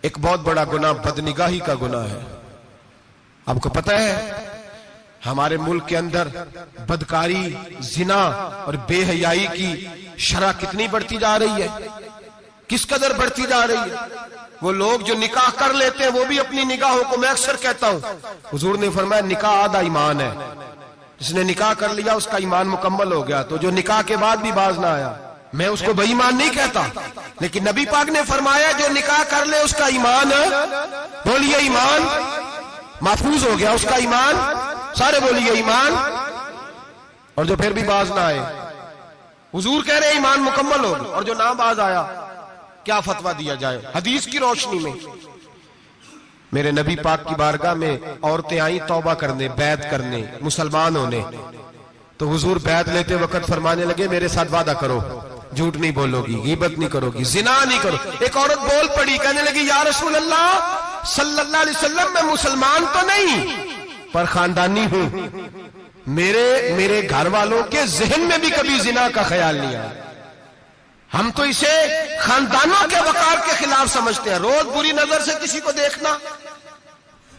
ایک بہت بڑا گناہ بدنگاہی کا گناہ ہے. آپ کو پتہ ہے ہمارے ملک کے اندر بدکاری، زنا اور بے حیائی کی شرح کتنی بڑھتی جا رہی ہے، کس قدر بڑھتی جا رہی ہے. وہ لوگ جو نکاح کر لیتے ہیں وہ بھی اپنی نگاہوں کو، میں اکثر کہتا ہوں حضور نے فرمایا نکاح آدھا ایمان ہے. جس نے نکاح کر لیا اس کا ایمان مکمل ہو گیا. تو جو نکاح کے بعد بھی باز نہ آیا، میں اس کو بے ایمان نہیں کہتا، لیکن نبی پاک نے فرمایا جو نکاح کر لے اس کا ایمان، بولیے ایمان محفوظ ہو گیا، اس کا ایمان، سارے بولیے ایمان. اور جو پھر بھی باز نہ آئے، حضور کہہ رہے ایمان مکمل ہو گیا. اور جو نہ باز آیا کیا فتویٰ دیا جائے حدیث کی روشنی میں؟ میرے نبی پاک کی بارگاہ میں عورتیں آئیں توبہ کرنے، بیعت کرنے، مسلمان ہونے. تو حضور بیعت لیتے وقت فرمانے لگے میرے ساتھ وعدہ کرو، جھوٹ نہیں بولو گی، غیبت نہیں کرو گی، زنا نہیں کرو. ایک عورت بول پڑی، کہنے لگی یا رسول اللہ صلی اللہ علیہ وسلم میں مسلمان تو نہیں پر خاندانی ہوں، میرے گھر والوں کے ذہن میں بھی کبھی زنا کا خیال نہیں آیا. ہم تو اسے خاندانوں کے وقار کے خلاف سمجھتے ہیں. روز بری نظر سے کسی کو دیکھنا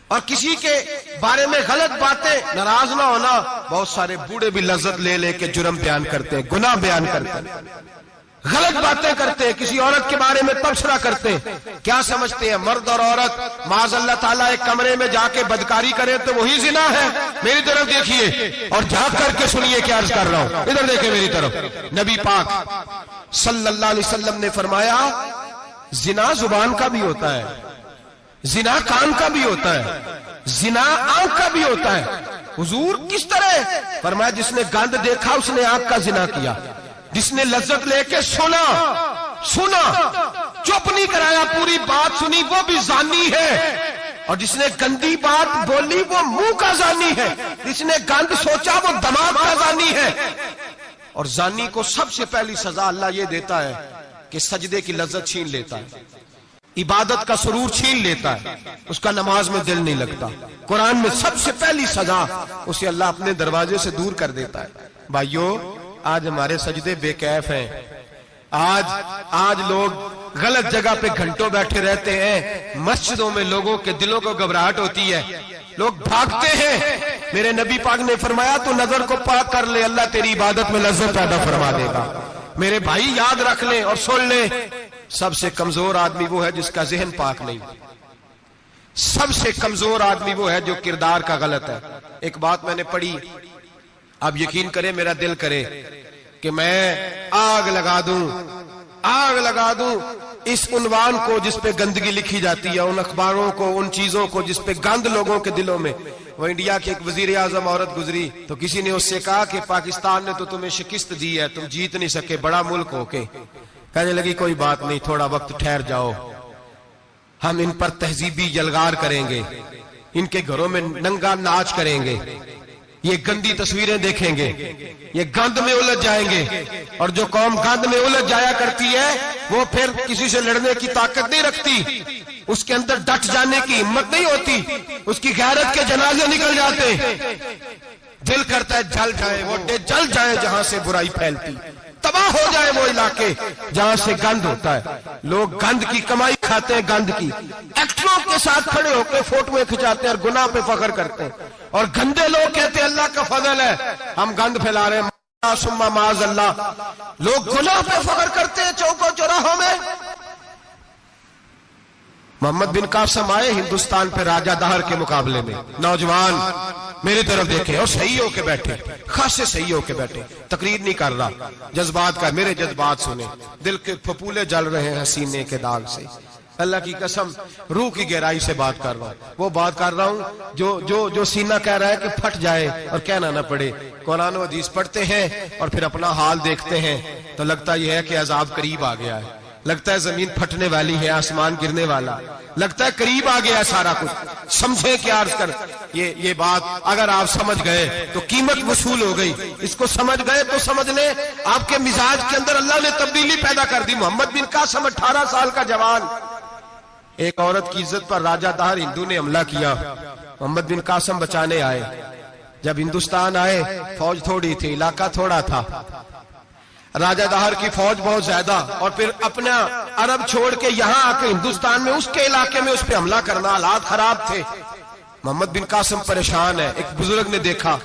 اور کسی کے بارے میں غلط باتیں، ناراض نہ ہونا. بہت سارے بوڑھے بھی لذت لے لے کے جرم بیان کرتے ہیں، گناہ بیان کرتے ہیں، غلط باتیں کرتے ہیں، کسی عورت کے بارے میں تبصرہ کرتے ہیں. کیا سمجھتے ہیں مرد اور عورت معاذ اللہ تعالیٰ ایک کمرے میں جا کے بدکاری کرے تو وہی زنا ہے؟ میری طرف دیکھیے اور جھانک کر کے سنیے کیا عرض کر رہا ہوں، ادھر دیکھیں میری طرف. نبی پاک صلی اللہ علیہ وسلم نے فرمایا زنا زبان کا بھی ہوتا ہے، زنا کان کا بھی ہوتا ہے، زنا آنکھ کا بھی ہوتا ہے. حضور کس طرح فرمایا جس نے گند دیکھا اس نے آنکھ کا زنا کیا، جس نے لذت لے کے سنا چپ نہیں کرایا، پوری بات سنی، وہ بھی زانی ہے. اور جس نے گندی بات بولی وہ منہ کا زانی ہے، جس نے گند سوچا وہ دماغ کا زانی ہے. اور زانی کو سب سے پہلی سزا اللہ یہ دیتا ہے کہ سجدے کی لذت چھین لیتا ہے، عبادت کا سرور چھین لیتا ہے، اس کا نماز میں دل نہیں لگتا. قرآن میں سب سے پہلی سزا اسے اللہ اپنے دروازے سے دور کر دیتا ہے. بھائیو آج ہمارے سجدے بے کیف ہیں، آج لوگ غلط جگہ پہ گھنٹوں بیٹھے رہتے ہیں. مسجدوں میں لوگوں کے دلوں کو گھبراہٹ ہوتی ہے، لوگ بھاگتے ہیں. میرے نبی پاک نے فرمایا تو نظر کو پاک کر لے، اللہ تیری عبادت میں لذت پیدا فرما دے گا. میرے بھائی یاد رکھ لیں اور سن لیں، سب سے کمزور آدمی وہ ہے جس کا ذہن پاک نہیں. سب سے کمزور آدمی وہ ہے جو کردار کا غلط ہے. ایک بات میں نے پڑھی، آپ یقین کریں میرا دل کرے کہ میں آگ لگا دوں اس عنوان کو جس پہ گندگی لکھی جاتی ہے، ان اخباروں کو، ان چیزوں کو جس پہ گند لوگوں کے دلوں میں. وہ انڈیا کی ایک وزیر اعظم عورت گزری تو کسی نے اس سے کہا کہ پاکستان نے تو تمہیں شکست دی ہے، تم جیت نہیں سکے بڑا ملک ہو کے. کہنے لگی کوئی بات نہیں، تھوڑا وقت ٹھہر جاؤ، ہم ان پر تہذیبی یلغار کریں گے، ان کے گھروں میں ننگا ناچ کریں گے، یہ گندی تصویریں دیکھیں گے، یہ گند میں الجھ جائیں گے. اور جو قوم گند میں الجھ جایا کرتی ہے وہ پھر کسی سے لڑنے کی طاقت نہیں رکھتی، اس کے اندر ڈٹ جانے کی ہمت نہیں ہوتی، اس کی غیرت کے جنازے نکل جاتے. دل کرتا ہے جل جائے وہ جل جائے جہاں سے برائی پھیلتی، تباہ ہو جائے وہ علاقے جہاں سے گند ہوتا ہے. لوگ گند کی کمائی کھاتے ہیں، گند کی. ایکٹروں کے ساتھ کھڑے ہو کے فوٹویں کھچاتے ہیں اور گناہ پہ فخر کرتے ہیں. اور گندے لوگ کہتے ہیں اللہ کا فضل ہے ہم گند پھیلا رہے ہیں، ثم معاذ اللہ. لوگ گناہ پہ فخر کرتے ہیں چوکوں چوراہوں میں. محمد بن قاسم آئے ہندوستان پہ راجہ دہر کے مقابلے میں، نوجوان میری طرف دیکھیں اور صحیح ہو کے بیٹھے، خاصے صحیح ہو کے بیٹھے، تقریر نہیں کر رہا، جذبات کا. میرے جذبات سنیں، دل کے پھپولے جل رہے ہیں سینے کے داغ سے. اللہ کی قسم روح کی گہرائی سے بات کر رہا ہوں، وہ بات کر رہا ہوں جو سینہ کہہ رہا ہے کہ پھٹ جائے اور کہنا نہ پڑے. قرآن و حدیث پڑھتے ہیں اور پھر اپنا حال دیکھتے ہیں تو لگتا یہ ہے کہ عذاب قریب آ گیا ہے، لگتا ہے زمین پھٹنے والی ہے، آسمان گرنے والا، لگتا ہے قریب آ گیا ہے سارا کچھ. سمجھے کیا عرض کر یہ بات اگر آپ سمجھ گئے تو قیمت وصول ہو گئی. اس کو سمجھ گئے تو سمجھ لیں آپ کے مزاج کے اندر اللہ نے تبدیلی پیدا کر دی. محمد بن قاسم 18 سال کا جوان، ایک عورت کی عزت پر راجہ دہر ہندو نے حملہ کیا، محمد بن قاسم بچانے آئے. جب ہندوستان آئے فوج تھوڑی تھی، علاقہ تھوڑا تھا، راجہ دہر کی فوج بہت زیادہ، اور پھر اپنا عرب چھوڑ کے یہاں آ کے ہندوستان میں اس کے علاقے میں اس پہ حملہ کرنا، حالات خراب تھے۔ محمد بن قاسم پریشان ہے۔ ایک بزرگ نے دیکھا،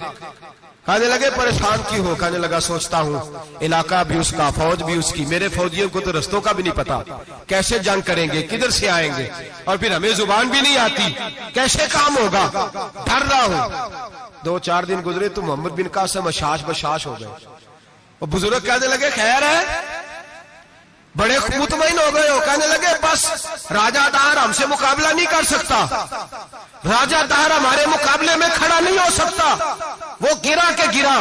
کہنے لگے پریشان کیوں ہو؟ کہنے لگا سوچتا ہوں علاقہ بھی اس کا، فوج بھی اس کی، میرے فوجیوں کو تو رستوں کا بھی نہیں پتا، کیسے جنگ کریں گے، کدھر سے آئیں گے، اور پھر ہمیں زبان بھی نہیں آتی، کیسے کام ہوگا، ڈر رہا ہوں۔ 2-4 دن گزرے تو محمد بن قاسم اشاش بشاش ہو گئے۔ وہ بزرگ کہنے لگے خیر ہے، بڑے مطمئن ہو گئے ہو؟ کہنے لگے بس راجہ دہر ہم سے مقابلہ نہیں کر سکتا، راجہ دہر ہمارے مقابلے میں کھڑا نہیں ہو سکتا، وہ گرا کے گرا،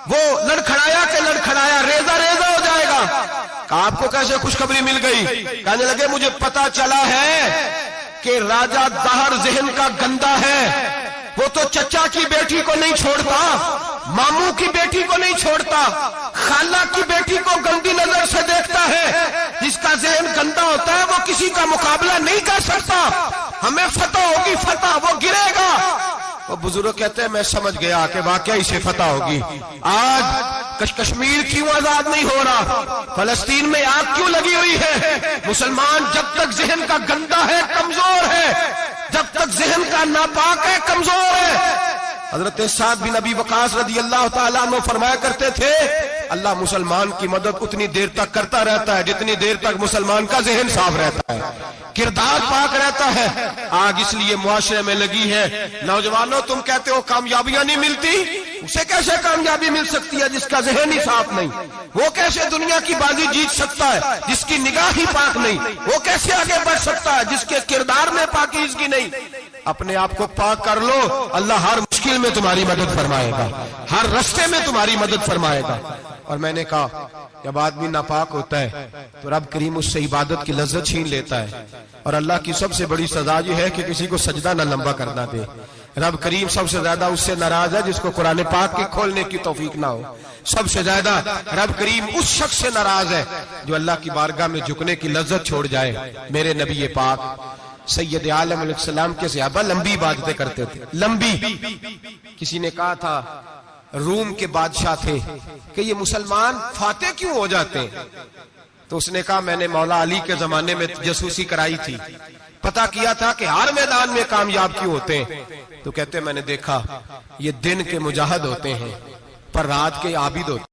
وہ لڑکھڑایا کے لڑکھڑایا، ریزہ ریزہ ہو جائے گا۔ آپ کو کیسے خوشخبری مل گئی؟ کہنے لگے مجھے پتا چلا ہے کہ راجہ دہر ذہن کا گندا ہے، وہ تو چچا کی بیٹی کو نہیں چھوڑتا، ماموں کی بیٹی کو نہیں چھوڑتا، خالہ کی بیٹی کو گندی نظر سے دیکھتا ہے۔ جس کا ذہن گندا ہوتا ہے وہ کسی کا مقابلہ نہیں کر سکتا، ہمیں فتح ہوگی، فتح، وہ گرے گا۔ وہ بزرگ کہتے ہیں میں سمجھ گیا کہ واقعی سے فتح ہوگی۔ آج کشمیر کیوں آزاد نہیں ہو رہا، فلسطین میں آگ کیوں لگی ہوئی ہے؟ مسلمان جب تک ذہن کا گندا ہے کمزور ہے، جب تک ذہن کا ناپاک ہے کمزور ہے۔ حضرت سعد بن ابی وقاص رضی اللہ تعالیٰ عنہ فرمایا کرتے تھے اللہ مسلمان کی مدد اتنی دیر تک کرتا رہتا ہے جتنی دیر تک مسلمان کا ذہن صاف رہتا ہے، کردار پاک رہتا ہے۔ آگ اس لیے معاشرے میں لگی ہے۔ نوجوانوں تم کہتے ہو کامیابیاں نہیں ملتی، اسے کیسے کامیابی مل سکتی ہے جس کا ذہن ہی صاف نہیں؟ وہ کیسے دنیا کی بازی جیت سکتا ہے جس کی نگاہ ہی پاک نہیں؟ وہ کیسے آگے بڑھ سکتا ہے جس کے کردار میں پاکیزگی نہیں؟ اپنے آپ کو پاک کر لو، اللہ ہر مشکل میں تمہاری مدد فرمائے گا، ہر رستے میں تمہاری مدد فرمائے گا۔ اور میں نے کہا جب آدمی ناپاک ہوتا ہے تو رب کریم اس سے عبادت کی لذت چھین لیتا ہے، اور اللہ کی سب سے بڑی سزا یہ ہے کہ کسی کو سجدہ نہ لمبا کرنا دے۔ رب کریم سب سے زیادہ اس سے ناراض ہے جس کو قرآن پاک کے کھولنے کی توفیق نہ ہو۔ سب سے زیادہ رب کریم اس شخص سے ناراض ہے جو اللہ کی بارگاہ میں جھکنے کی لذت چھوڑ جائے۔ میرے نبی پاک سید عالم علیہ السلام کے صحابہ لمبی عبادتیں کرتے تھے، لمبی۔ کسی نے کہا تھا روم کے بادشاہ تھے کہ یہ مسلمان فاتح کیوں ہو جاتے ہیں؟ تو اس نے کہا میں نے مولا علی کے زمانے میں جاسوسی کرائی تھی، پتا کیا تھا کہ ہر میدان میں کامیاب کیوں ہوتے ہیں۔ تو کہتے میں نے دیکھا یہ دن کے مجاہد ہوتے ہیں پر رات کے عابد ہوتے ہیں۔